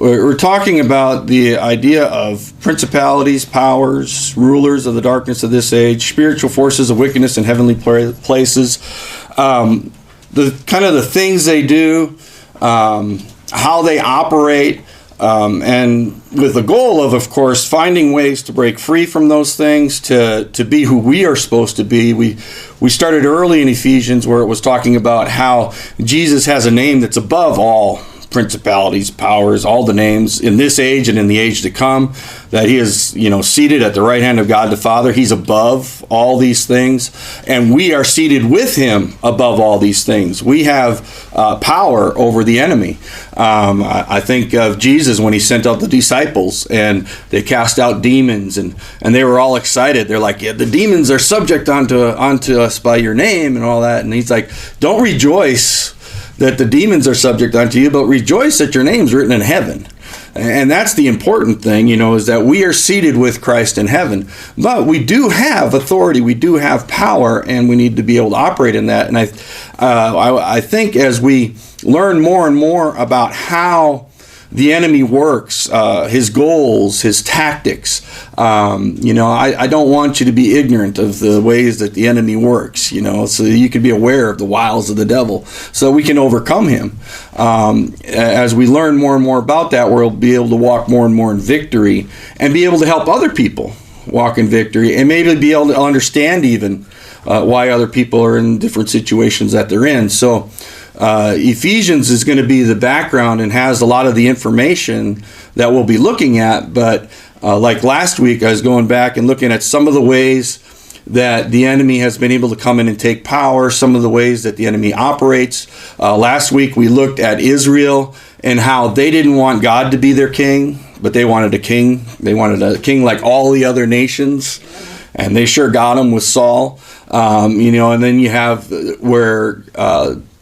we're talking about the idea of principalities, powers, rulers of the darkness of this age, spiritual forces of wickedness in heavenly places, the kind of the things they do, how they operate, and with the goal of course, finding ways to break free from those things, to be who we are supposed to be. We started early in Ephesians where it was talking about how Jesus has a name that's above all principalities, powers, all the names in this age and in the age to come, that he is, seated at the right hand of God the Father. He's above all these things, and we are seated with him above all these things. We have power over the enemy. I think of Jesus when he sent out the disciples and they cast out demons, and they were all excited. They're like, yeah, the demons are subject unto us by your name and all that. And he's like, don't rejoice that the demons are subject unto you, but rejoice that your name's written in heaven. And that's the important thing, is that we are seated with Christ in heaven. But we do have authority, we do have power, and we need to be able to operate in that. And I think as we learn more and more about how the enemy works, his goals, his tactics. I don't want you to be ignorant of the ways that the enemy works, so you can be aware of the wiles of the devil so we can overcome him. As we learn more and more about that, we'll be able to walk more and more in victory and be able to help other people walk in victory and maybe be able to understand even why other people are in different situations that they're in. So Ephesians is going to be the background and has a lot of the information that we'll be looking at. But like last week, I was going back and looking at some of the ways that the enemy has been able to come in and take power, some of the ways that the enemy operates. Last week, we looked at Israel and how they didn't want God to be their king, but they wanted a king. They wanted a king like all the other nations, and they sure got him with Saul. And then you have where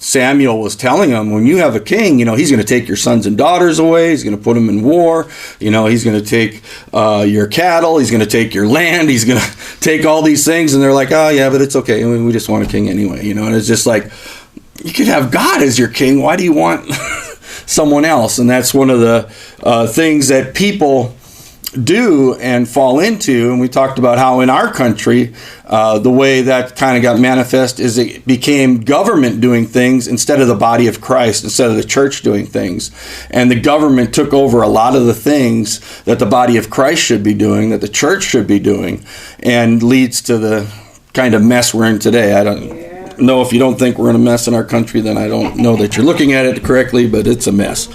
Samuel was telling them, when you have a king, he's going to take your sons and daughters away. He's going to put them in war. He's going to take your cattle. He's going to take your land. He's going to take all these things. And they're like, oh, yeah, but it's okay. We just want a king anyway. And it's just like, you could have God as your king. Why do you want someone else? And that's one of the things that people do and fall into. And we talked about how in our country, the way that kind of got manifest is it became government doing things instead of the body of Christ, instead of the church doing things. And the government took over a lot of the things that the body of Christ should be doing, that the church should be doing, and leads to the kind of mess we're in today. I don't know, if you don't think we're in a mess in our country, then I don't know that you're looking at it correctly, but it's a mess.